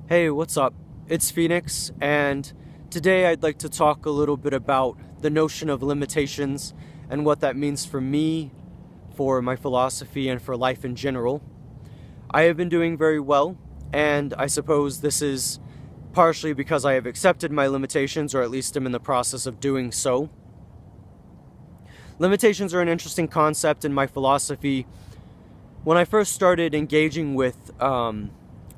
Hey, what's up? It's Phoenix, and today I'd like to talk a little bit about the notion of limitations and what that means for me, for my philosophy, and for life in general. I have been doing very well, and I suppose this is partially because I have accepted my limitations, or at least am in the process of doing so. Limitations are an interesting concept in my philosophy. When I first started engaging with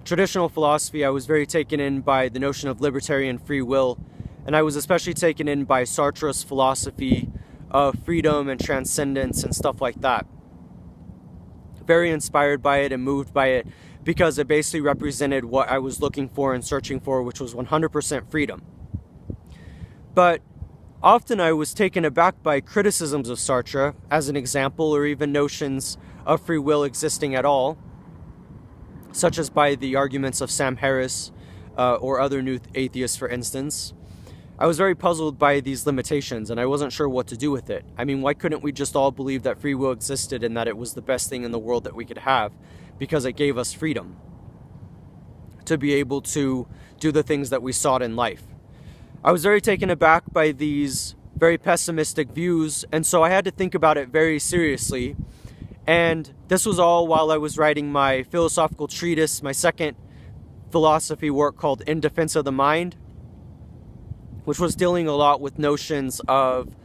traditional philosophy, I was very taken in by the notion of libertarian free will, and I was especially taken in by Sartre's philosophy of freedom and transcendence and stuff like that. Very inspired by it and moved by it because it basically represented what I was looking for and searching for, which was 100% freedom. But often I was taken aback by criticisms of Sartre, as an example, or even notions of free will existing at all, such as by the arguments of Sam Harris or other new atheists, for instance. I was very puzzled by these limitations, and I wasn't sure what to do with it. I mean, why couldn't we just all believe that free will existed and that it was the best thing in the world that we could have, because it gave us freedom to be able to do the things that we sought in life? I was very taken aback by these very pessimistic views, and so I had to think about it very seriously. And this was all while I was writing my philosophical treatise, my second philosophy work called In Defense of the Mind, which was dealing a lot with notions of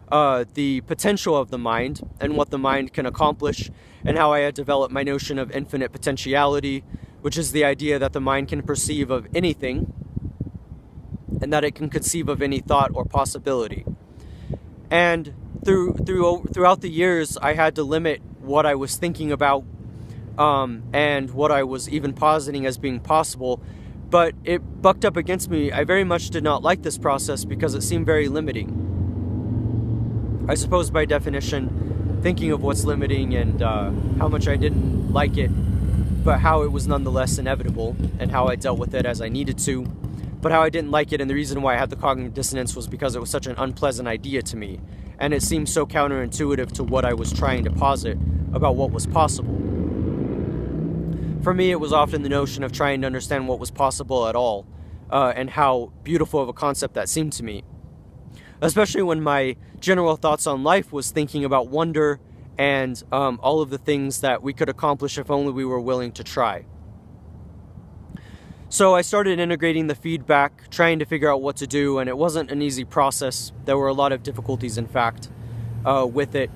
the potential of the mind and what the mind can accomplish, and how I had developed my notion of infinite potentiality, which is the idea that the mind can perceive of anything and that it can conceive of any thought or possibility. And throughout the years, I had to limit what I was thinking about and what I was even positing as being possible, but it bucked up against me. I very much did not like this process because it seemed very limiting. I suppose by definition, thinking of what's limiting and how much I didn't like it, but how it was nonetheless inevitable and how I dealt with it as I needed to, but how I didn't like it, and the reason why I had the cognitive dissonance was because it was such an unpleasant idea to me, and it seemed so counterintuitive to what I was trying to posit about what was possible. For me, it was often the notion of trying to understand what was possible at all, and how beautiful of a concept that seemed to me. Especially when my general thoughts on life was thinking about wonder and all of the things that we could accomplish if only we were willing to try. So I started integrating the feedback, trying to figure out what to do, and it wasn't an easy process. There were a lot of difficulties, in fact, with it.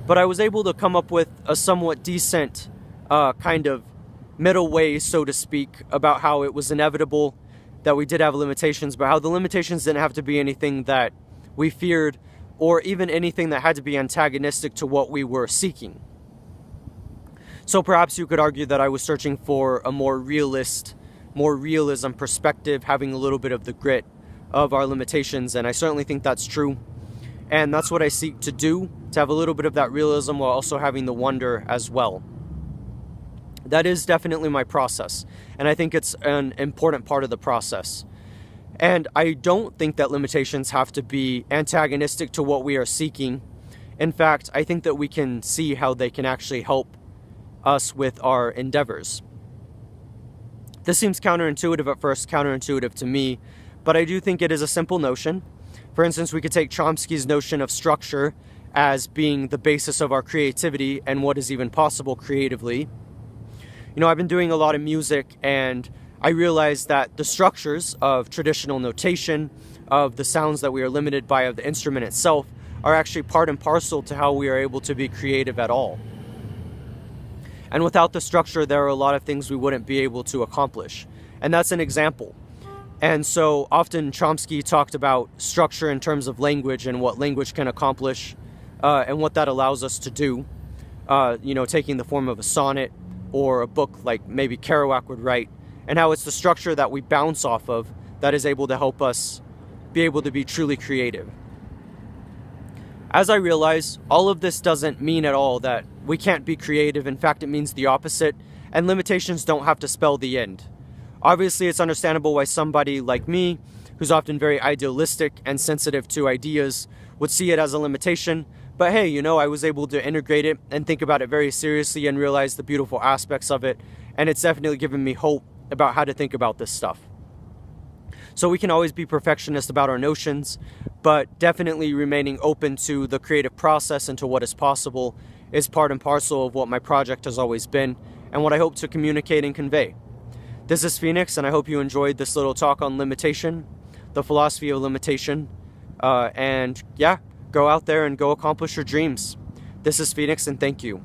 But I was able to come up with a somewhat decent kind of middle way, so to speak, about how it was inevitable that we did have limitations, but how the limitations didn't have to be anything that we feared, or even anything that had to be antagonistic to what we were seeking. So perhaps you could argue that I was searching for a more realism perspective, having a little bit of the grit of our limitations, and I certainly think that's true. And that's what I seek to do, to have a little bit of that realism while also having the wonder as well. That is definitely my process, and I think it's an important part of the process. And I don't think that limitations have to be antagonistic to what we are seeking. In fact, I think that we can see how they can actually help us with our endeavors. This seems counterintuitive at first, counterintuitive to me, but I do think it is a simple notion. For instance, we could take Chomsky's notion of structure as being the basis of our creativity and what is even possible creatively. You know, I've been doing a lot of music, and I realized that the structures of traditional notation, of the sounds that we are limited by, of the instrument itself, are actually part and parcel to how we are able to be creative at all. And without the structure, there are a lot of things we wouldn't be able to accomplish. And that's an example. And so often Chomsky talked about structure in terms of language and what language can accomplish and what that allows us to do. Taking the form of a sonnet or a book like maybe Kerouac would write, and how it's the structure that we bounce off of that is able to help us be able to be truly creative. As I realize, all of this doesn't mean at all that we can't be creative. In fact, it means the opposite, and limitations don't have to spell the end. Obviously, it's understandable why somebody like me, who's often very idealistic and sensitive to ideas, would see it as a limitation, but hey, I was able to integrate it and think about it very seriously and realize the beautiful aspects of it, and it's definitely given me hope about how to think about this stuff. So we can always be perfectionist about our notions, but definitely remaining open to the creative process and to what is possible is part and parcel of what my project has always been and what I hope to communicate and convey. This is Phoenix, and I hope you enjoyed this little talk on limitation, the philosophy of limitation, and yeah, go out there and go accomplish your dreams. This is Phoenix, and thank you.